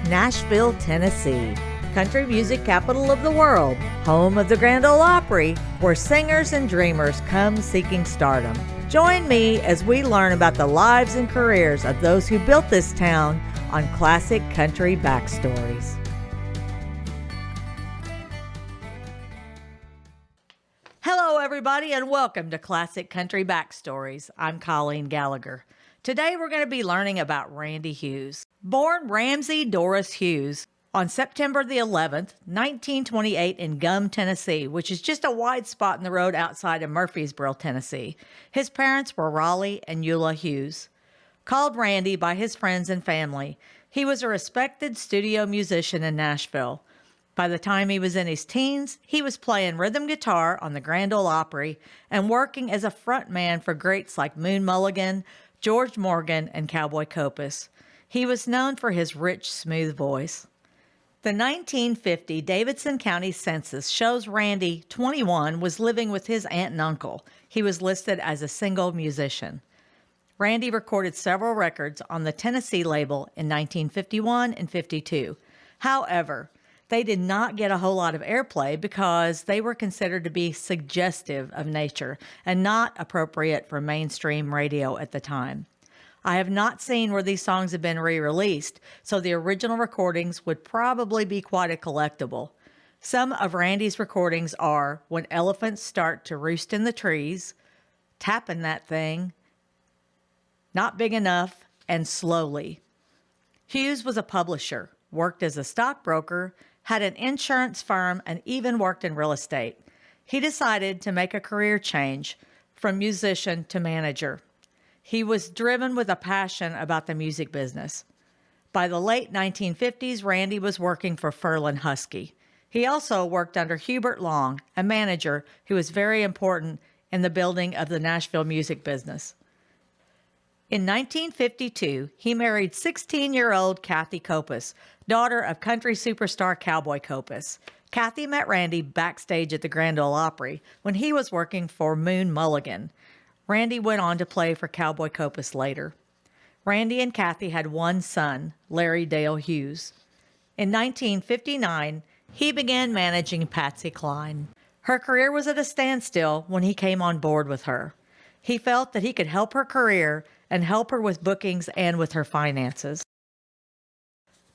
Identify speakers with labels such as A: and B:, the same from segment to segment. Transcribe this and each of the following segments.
A: Nashville, Tennessee, country music capital of the world, home of the Grand Ole Opry, where singers and dreamers come seeking stardom. Join me as we learn about the lives and careers of those who built this town on Classic Country Backstories. Hello, everybody, and welcome to Classic Country Backstories. I'm Colleen Gallagher. Today, we're going to be learning about Randy Hughes. Born Ramsey Doris Hughes on September the 11th, 1928 in Gum, Tennessee, which is just a wide spot in the road outside of Murfreesboro, Tennessee. His parents were Raleigh and Eula Hughes. Called Randy by his friends and family, he was a respected studio musician in Nashville. By the time he was in his teens, he was playing rhythm guitar on the Grand Ole Opry and working as a frontman for greats like Moon Mulligan, George Morgan, and Cowboy Copas. He was known for his rich, smooth voice. The 1950 Davidson County Census shows Randy, 21, was living with his aunt and uncle. He was listed as a single musician. Randy recorded several records on the Tennessee label in 1951 and 52. However, they did not get a whole lot of airplay because they were considered to be suggestive of nature and not appropriate for mainstream radio at the time. I have not seen where these songs have been re-released, so the original recordings would probably be quite a collectible. Some of Randy's recordings are When Elephants Start to Roost in the Trees, Tappin' That Thing, Not Big Enough, and Slowly. Hughes was a publisher, worked as a stockbroker, had an insurance firm, and even worked in real estate. He decided to make a career change from musician to manager. He was driven with a passion about the music business. By the late 1950s, Randy was working for Furlan Husky. He also worked under Hubert Long, a manager who was very important in the building of the Nashville music business. In 1952, he married 16-year-old Kathy Copas, daughter of country superstar Cowboy Copas. Kathy met Randy backstage at the Grand Ole Opry when he was working for Moon Mulligan. Randy went on to play for Cowboy Copas later. Randy and Kathy had one son, Larry Dale Hughes. In 1959, he began managing Patsy Cline. Her career was at a standstill when he came on board with her. He felt that he could help her career and help her with bookings and with her finances.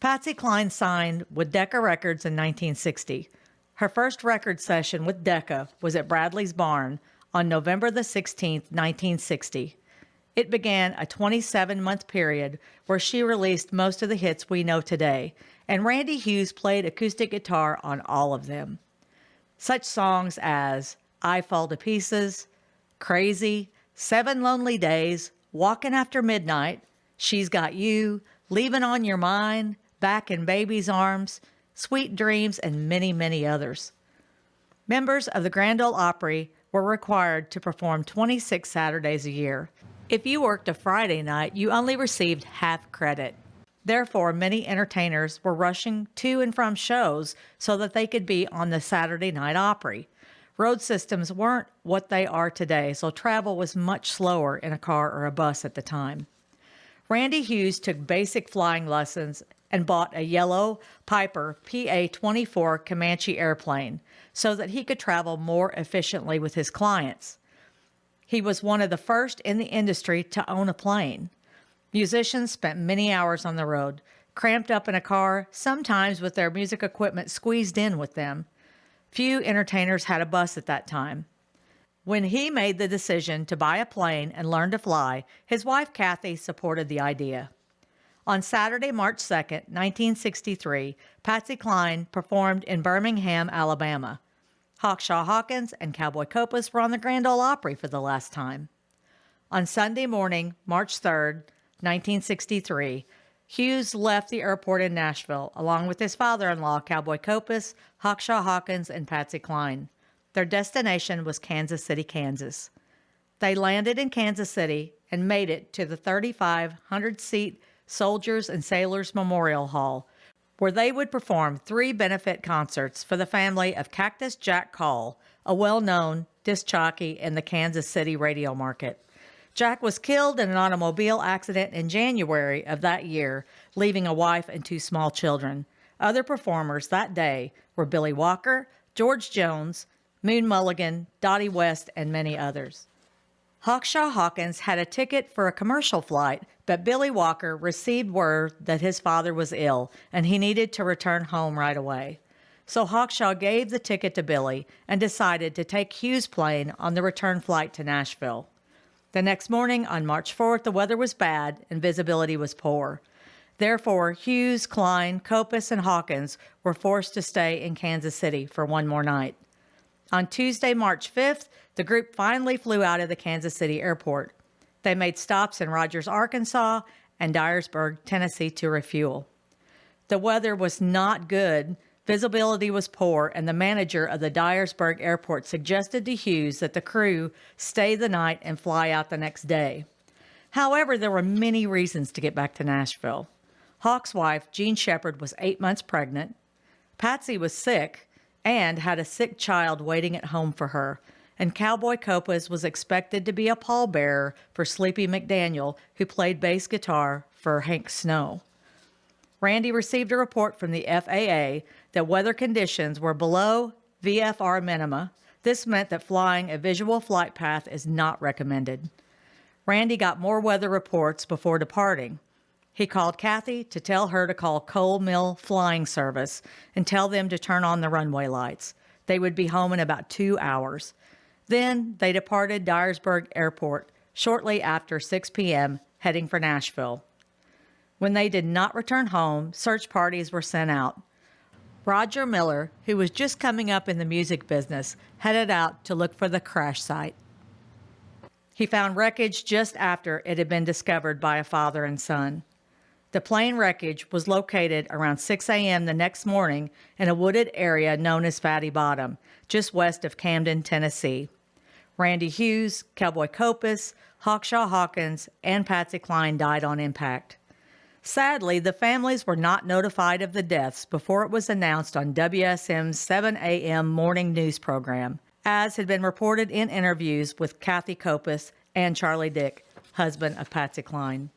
A: Patsy Cline signed with Decca Records in 1960. Her first record session with Decca was at Bradley's Barn on November the 16th, 1960. It began a 27-month period where she released most of the hits we know today, and Randy Hughes played acoustic guitar on all of them. Such songs as I Fall to Pieces, Crazy, 7 Lonely Days, Walking After Midnight, She's Got You, Leaving on Your Mind, Back in Baby's Arms, Sweet Dreams, and many, many others. Members of the Grand Ole Opry were required to perform 26 Saturdays a year. If you worked a Friday night, you only received half credit. Therefore, many entertainers were rushing to and from shows so that they could be on the Saturday Night Opry. Road systems weren't what they are today, so travel was much slower in a car or a bus at the time. Randy Hughes took basic flying lessons and bought a yellow Piper PA-24 Comanche airplane so that he could travel more efficiently with his clients. He was one of the first in the industry to own a plane. Musicians spent many hours on the road, cramped up in a car, sometimes with their music equipment squeezed in with them. Few entertainers had a bus at that time. When he made the decision to buy a plane and learn to fly, his wife Kathy supported the idea. On Saturday, March 2nd, 1963, Patsy Cline performed in Birmingham, Alabama. Hawkshaw Hawkins and Cowboy Copas were on the Grand Ole Opry for the last time. On Sunday morning, March 3rd, 1963, Hughes left the airport in Nashville along with his father-in-law, Cowboy Copas, Hawkshaw Hawkins, and Patsy Cline. Their destination was Kansas City, Kansas. They landed in Kansas City and made it to the 3,500-seat Soldiers and Sailors Memorial Hall, where they would perform 3 benefit concerts for the family of Cactus Jack Call, a well-known disc jockey in the Kansas City radio market. Jack was killed in an automobile accident in January of that year leaving a wife and 2 small children. Other performers that day were Billy Walker, George Jones, Moon Mulligan, Dottie West, and many others. Hawkshaw Hawkins had a ticket for a commercial flight, but Billy Walker received word that his father was ill and he needed to return home right away. So Hawkshaw gave the ticket to Billy and decided to take Hughes' plane on the return flight to Nashville. The next morning, on March 4th, the weather was bad and visibility was poor. Therefore, Hughes, Cline, Copus, and Hawkins were forced to stay in Kansas City for one more night. On Tuesday, March 5th, the group finally flew out of the Kansas City airport. They made stops in Rogers, Arkansas, and Dyersburg, Tennessee to refuel. The weather was not good, visibility was poor, and the manager of the Dyersburg airport suggested to Hughes that the crew stay the night and fly out the next day. However, there were many reasons to get back to Nashville. Hawk's wife, Jean Shepherd, was 8 months pregnant. Patsy was sick and had a sick child waiting at home for her, and Cowboy Copas was expected to be a pallbearer for Sleepy McDaniel, who played bass guitar for Hank Snow. Randy received a report from the FAA that weather conditions were below VFR minima. This meant that flying a visual flight path is not recommended. Randy got more weather reports before departing. He called Kathy to tell her to call Coal Mill Flying Service and tell them to turn on the runway lights. They would be home in about 2 hours. Then they departed Dyersburg Airport shortly after 6 p.m., heading for Nashville. When they did not return home, search parties were sent out. Roger Miller, who was just coming up in the music business, headed out to look for the crash site. He found wreckage just after it had been discovered by a father and son. The plane wreckage was located around 6 a.m. the next morning in a wooded area known as Fatty Bottom, just west of Camden, Tennessee. Randy Hughes, Cowboy Copas, Hawkshaw Hawkins, and Patsy Cline died on impact. Sadly, the families were not notified of the deaths before it was announced on WSM's 7 a.m. morning news program, as had been reported in interviews with Kathy Copas and Charlie Dick, husband of Patsy Cline.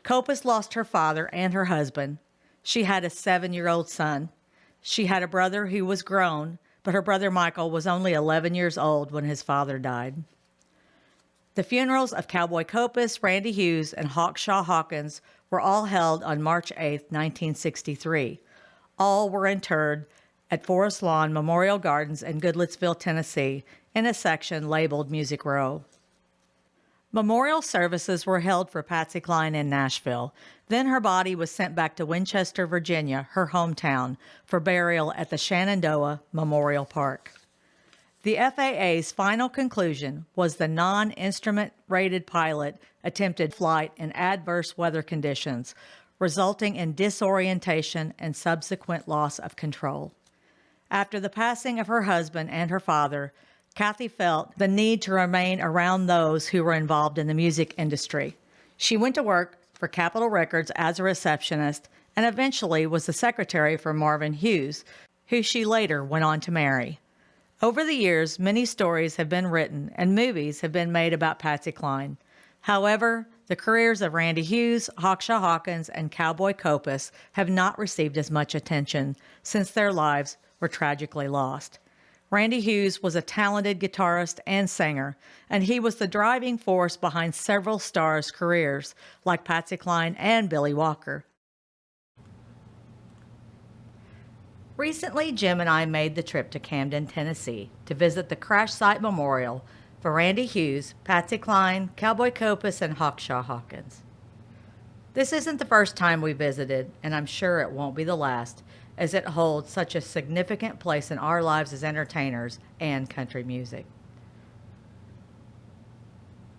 A: Copas lost her father and her husband. She had a 7-year-old son. She had a brother who was grown, but her brother Michael was only 11 years old when his father died. The funerals of Cowboy Copas, Randy Hughes, and Hawkshaw Hawkins were all held on March 8, 1963. All were interred at Forest Lawn Memorial Gardens in Goodlettsville, Tennessee, in a section labeled Music Row. Memorial services were held for Patsy Cline in Nashville. Then her body was sent back to Winchester, Virginia, her hometown, for burial at the Shenandoah Memorial Park. The FAA's final conclusion was the non-instrument-rated pilot attempted flight in adverse weather conditions, resulting in disorientation and subsequent loss of control. After the passing of her husband and her father, Kathy felt the need to remain around those who were involved in the music industry. She went to work for Capitol Records as a receptionist and eventually was the secretary for Marvin Hughes, who she later went on to marry. Over the years, many stories have been written and movies have been made about Patsy Cline. However, the careers of Randy Hughes, Hawkshaw Hawkins, and Cowboy Copas have not received as much attention since their lives were tragically lost. Randy Hughes was a talented guitarist and singer, and he was the driving force behind several stars' careers, like Patsy Cline and Billy Walker. Recently, Jim and I made the trip to Camden, Tennessee, to visit the crash site memorial for Randy Hughes, Patsy Cline, Cowboy Copas, and Hawkshaw Hawkins. This isn't the first time we visited, and I'm sure it won't be the last, as it holds such a significant place in our lives as entertainers and country music.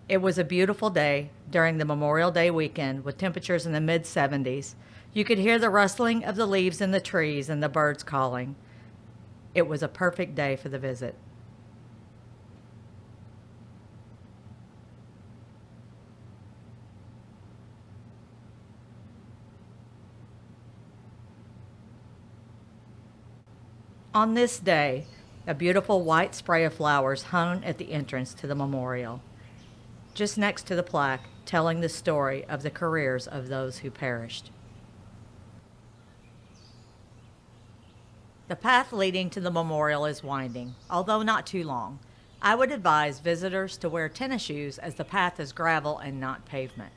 A: It was a beautiful day during the Memorial Day weekend with temperatures in the mid-70s. You could hear the rustling of the leaves in the trees and the birds calling. It was a perfect day for the visit. On this day, a beautiful white spray of flowers hung at the entrance to the memorial, just next to the plaque telling the story of the careers of those who perished. The path leading to the memorial is winding, although not too long. I would advise visitors to wear tennis shoes as the path is gravel and not pavement.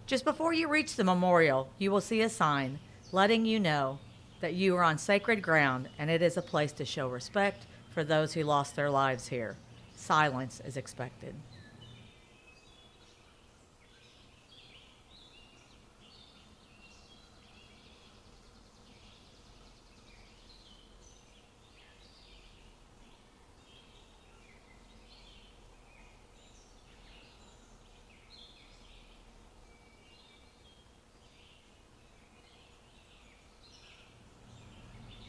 A: Just before you reach the memorial, you will see a sign letting you know that you are on sacred ground and it is a place to show respect for those who lost their lives here. Silence is expected.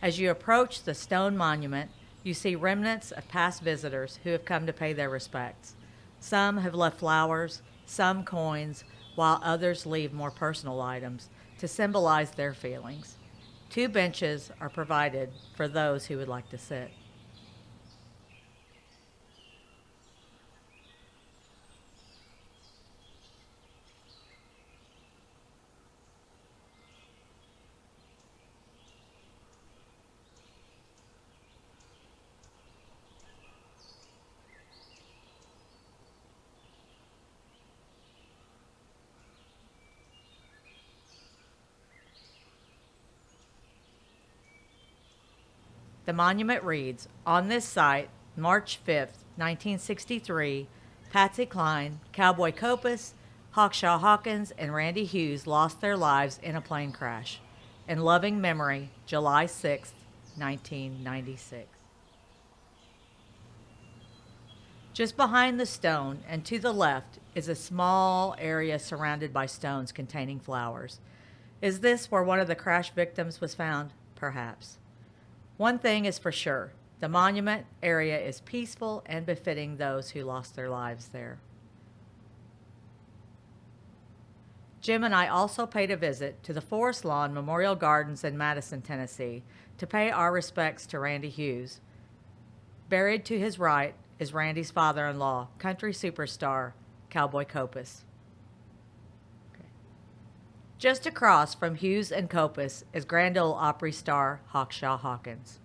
A: As you approach the stone monument, you see remnants of past visitors who have come to pay their respects. Some have left flowers, some coins, while others leave more personal items to symbolize their feelings. 2 benches are provided for those who would like to sit. The monument reads, "On this site, March 5th, 1963, Patsy Cline, Cowboy Copas, Hawkshaw Hawkins, and Randy Hughes lost their lives in a plane crash. In loving memory, July 6th, 1996. Just behind the stone and to the left is a small area surrounded by stones containing flowers. Is this where one of the crash victims was found? Perhaps. One thing is for sure, the monument area is peaceful and befitting those who lost their lives there." Jim and I also paid a visit to the Forest Lawn Memorial Gardens in Madison, Tennessee, to pay our respects to Randy Hughes. Buried to his right is Randy's father-in-law, country superstar, Cowboy Copas. Just across from Hughes and Copas is Grand Ole Opry star Hawkshaw Hawkins.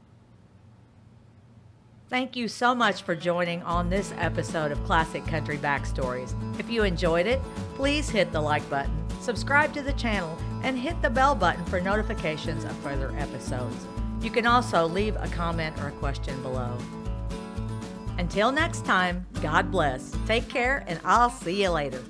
A: Thank you so much for joining on this episode of Classic Country Backstories. If you enjoyed it, please hit the like button, subscribe to the channel, and hit the bell button for notifications of further episodes. You can also leave a comment or a question below. Until next time, God bless, take care, and I'll see you later.